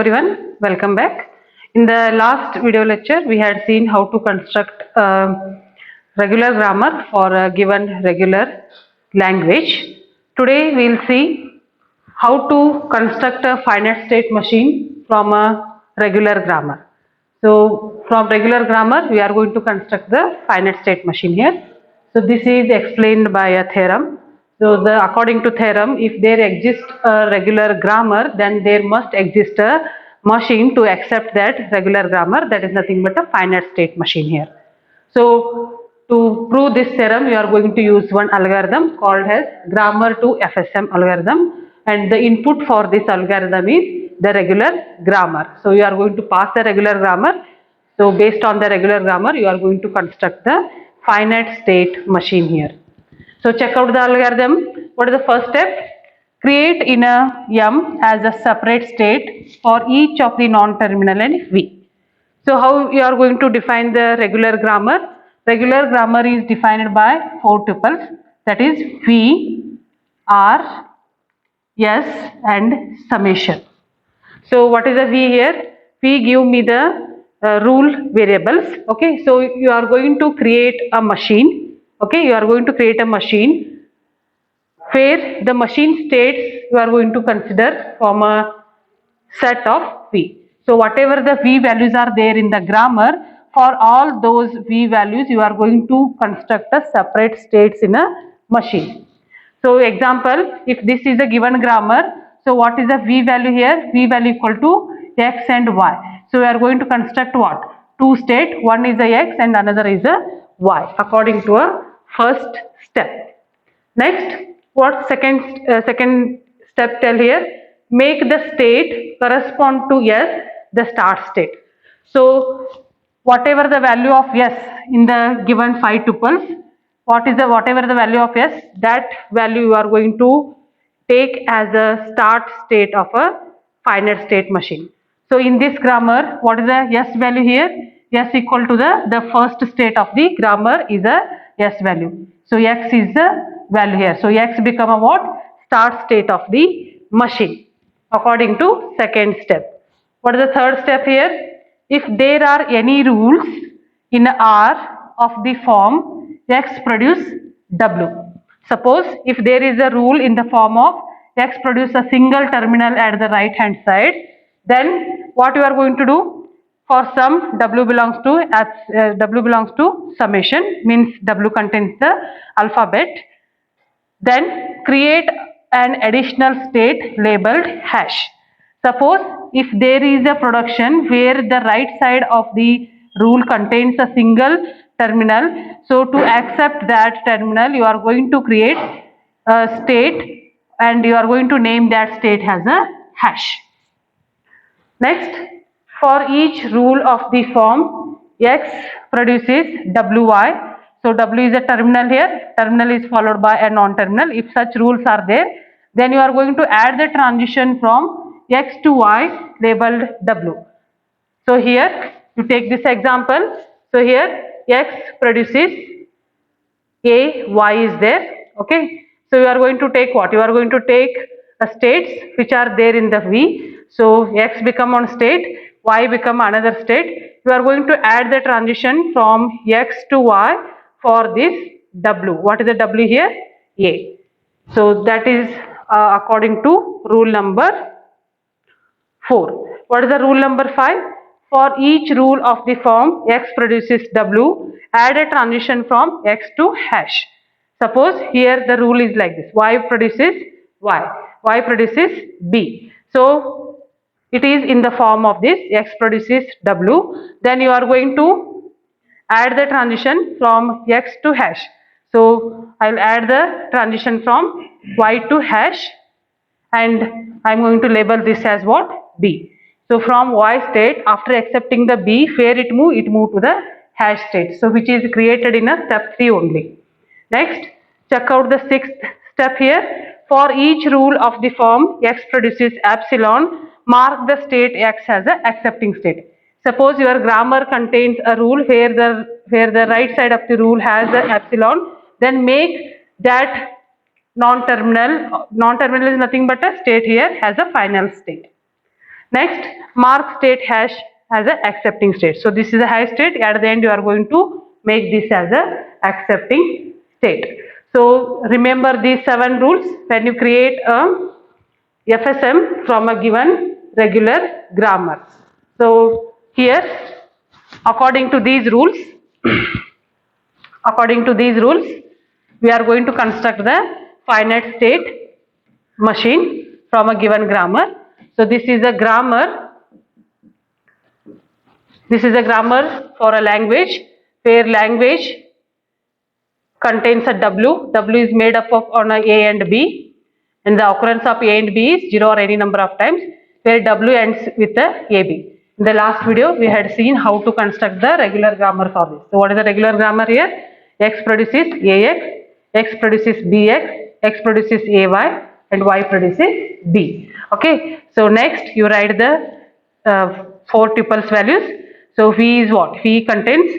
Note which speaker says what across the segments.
Speaker 1: everyone, welcome back. In the last video lecture, we had seen how to construct a regular grammar for a given regular language. Today we will see how to construct a finite state machine from a regular grammar. So from regular grammar, we are going to construct the finite state machine here. So this is explained by a theorem. So according to theorem, if there exists a regular grammar, then there must exist a machine to accept that regular grammar. That is nothing but a finite state machine here. So to prove this theorem, you are going to use one algorithm called as grammar to FSM algorithm, and the input for this algorithm is the regular grammar. So you are going to pass the regular grammar. So based on the regular grammar, you are going to construct the finite state machine here. So check out the algorithm. What is the first step? Create in a M as a separate state for each of the non-terminal and V. So how you are going to define the regular grammar? Regular grammar is defined by 4 tuples, that is V, R, S and summation. So what is the V here? V give me the rule variables. Okay, so you are going to create a machine. Okay, you are going to create a machine where the machine states you are going to consider from a set of V. So whatever the V values are there in the grammar, for all those V values you are going to construct a separate states in a machine. So example, if this is a given grammar, so what is the V value here? V value equal to X and Y. So we are going to construct what? Two state, one is a X and another is a Y according to a first step. Next, what second step tell here? Make the state correspond to S, the start state. So whatever the value of S in the given 5 tuples, whatever the value of S, that value you are going to take as a start state of a finite state machine. So in this grammar, what is the S value here? S equal to the first state of the grammar is a S value. So X is the value here. So X become a what? Start state of the machine according to second step. What is the third step here? If there are any rules in R of the form X produce W. Suppose if there is a rule in the form of X produce a single terminal at the right hand side, then what you are going to do? For some W belongs to summation, means W contains the alphabet. Then create an additional state labeled hash. Suppose if there is a production where the right side of the rule contains a single terminal, so to accept that terminal you are going to create a state and you are going to name that state as a hash. Next, for each rule of the form X produces WY. So W is a terminal here, terminal is followed by a non-terminal. If such rules are there, then you are going to add the transition from X to Y labeled W. So here you take this example. So here X produces A, Y is there. Okay. So you are going to take what? You are going to take states which are there in the V. So X become one state, Y become another state. You are going to add the transition from X to Y for this W. What is the W here? A. So that is according to rule number 4. What is the rule number 5? For each rule of the form X produces W, add a transition from X to hash. Suppose here the rule is like this: Y produces Y, Y produces B. So it is in the form of this X produces W. Then you are going to add the transition from X to hash. So I will add the transition from Y to hash, and I am going to label this as what? B. So from Y state, after accepting the B, where it move to the hash state. So which is created in a step 3 only. Next, check out the sixth step here. For each rule of the form X produces epsilon, mark the state X as a accepting state. Suppose your grammar contains a rule where the right side of the rule has the epsilon, then make that non-terminal is nothing but a state here, has a final state. Next, mark state hash as a accepting state. So this is a hash state. At the end, you are going to make this as a accepting state. So remember these 7 rules when you create a FSM from a given regular grammar. So here, according to these rules, according to these rules, we are going to construct the finite state machine from a given grammar. So this is a grammar. This is a grammar for a language where language contains a W. W is made up of on a and B, and the occurrence of A and B is 0 or any number of times, where W ends with the AB. In the last video, we had seen how to construct the regular grammar for this. So what is the regular grammar here? X produces AX, X produces BX, X produces AY, and Y produces B. Okay. So next, you write the 4 tuples values. So V is what? V contains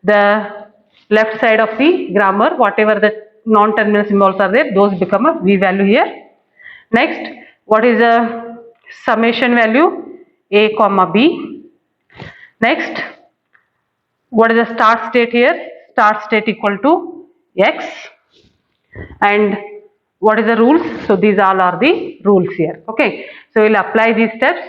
Speaker 1: the left side of the grammar, whatever the non-terminal symbols are there, those become a V value here. Next, what is a summation value? A comma B. Next, what is the start state here? Start state equal to X. And what is the rules? So these all are the rules here. Okay. So we'll apply these steps.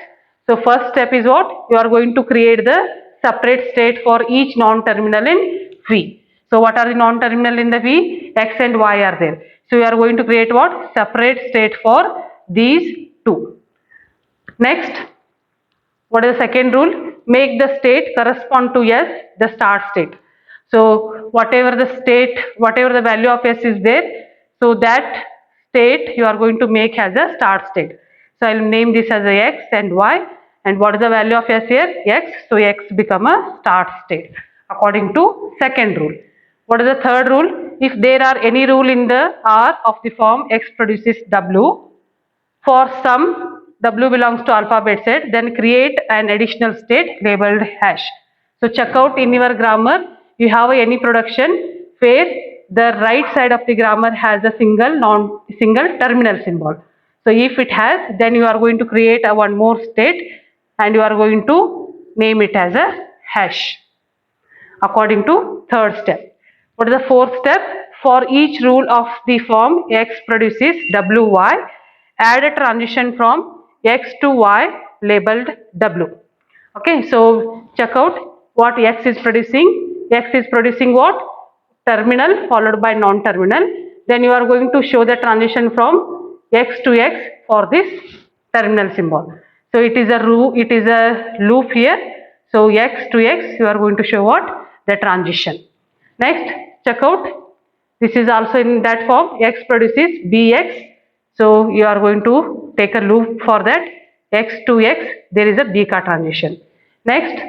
Speaker 1: So first step is what? You are going to create the separate state for each non-terminal in V. So what are the non-terminal in the V? X and Y are there. So you are going to create what? Separate state for these two. Next, what is the second rule? Make the state correspond to S, the start state. So whatever the state, whatever the value of S is there, so that state you are going to make as a start state. So I will name this as a X and Y. And what is the value of S here? X. So X become a start state according to second rule. What is the third rule? If there are any rule in the R of the form X produces W, for some W belongs to alphabet set, then create an additional state labeled hash. So check out in your grammar, you have any production where the right side of the grammar has a single terminal symbol. So if it has, then you are going to create a one more state and you are going to name it as a hash according to third step. What is the fourth step? For each rule of the form X produces WY, add a transition from X to Y labeled W. Okay, so check out what X is producing. X is producing what? Terminal followed by non-terminal. Then you are going to show the transition from X to X for this terminal symbol. So it is a loop here. So X to X, you are going to show what? The transition. Next, check out. This is also in that form. X produces BX. So you are going to take a loop for that. X to X, there is a BK transition. Next,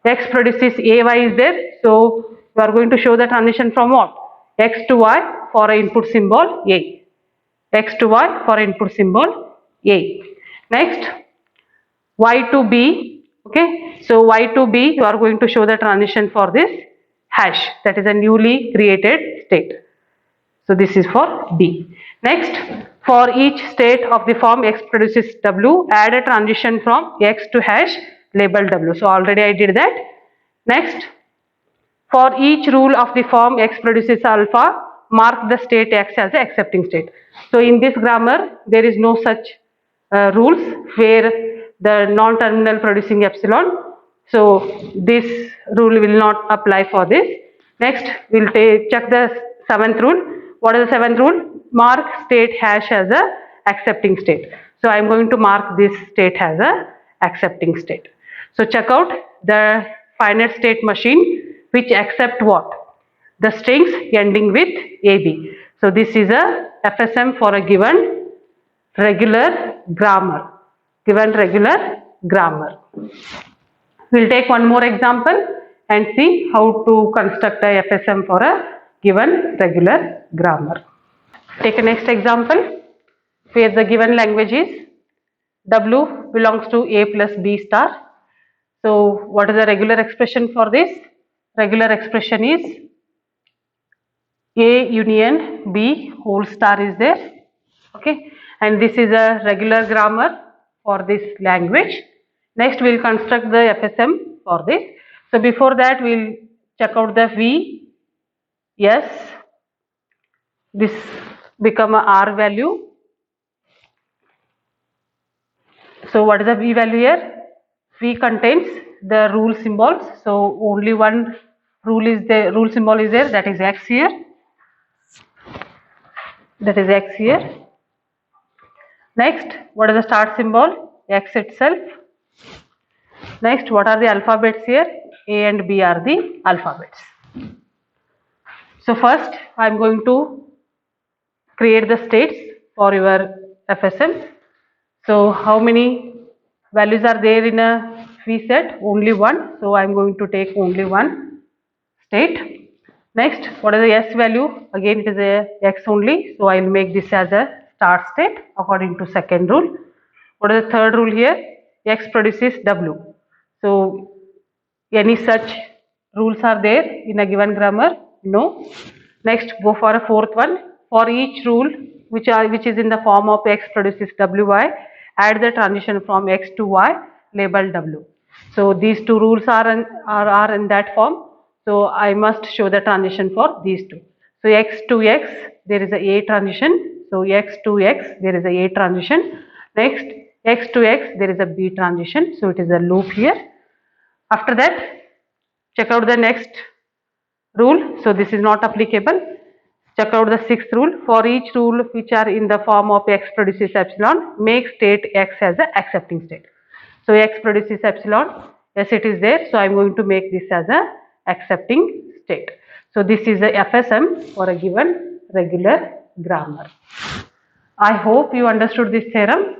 Speaker 1: X produces AY is there. So you are going to show the transition from what? X to Y for an input symbol A. X to Y for input symbol A. Next, Y to B. Okay, so Y to B, you are going to show the transition for this hash, that is a newly created state. So this is for B. Next, for each state of the form X produces W, add a transition from X to hash labeled W. So already I did that. Next, for each rule of the form X produces alpha, mark the state X as the accepting state. So in this grammar, there is no such rules where the non-terminal producing epsilon. So this rule will not apply for this. Next, we'll check the seventh rule. What is the seventh rule? Mark state hash as a accepting state. So I am going to mark this state as a accepting state. So check out the finite state machine which accept what? The strings ending with AB. So this is a FSM for a given regular grammar. Given regular grammar. We'll take one more example and see how to construct a FSM for a given regular grammar. Take a next example where the given language is W belongs to A plus B star. So what is the regular expression for this? Regular expression is A union B whole star is there. Okay, and this is a regular grammar for this language. Next we'll construct the FSM for this. So before that we'll check out the V. Yes, this become a R value. So what is the V value here? V contains the rule symbols. So only one rule symbol is there, that is X here. That is X here. Next, what is the start symbol? X itself. Next, what are the alphabets here? A and B are the alphabets. So first, I am going to create the states for your FSM. So how many values are there in a V set? Only one. So I am going to take only one state. Next, what is the S value? Again, it is a X only. So I will make this as a start state according to second rule. What is the third rule here? X produces W. So any such rules are there in a given grammar? No. Next, go for a fourth one. For each rule which is in the form of X produces WY, add the transition from X to Y labeled W. So these two rules are in that form. So I must show the transition for these two. So X to X, there is a transition. So X to X, there is a transition. Next, X to X, there is a B transition. So it is a loop here. After that, check out the next rule. So this is not applicable. Check out the sixth rule. For each rule which are in the form of X produces epsilon, make state X as the accepting state. So X produces epsilon. Yes, it is there. So I am going to make this as a accepting state. So this is the FSM for a given regular grammar. I hope you understood this theorem.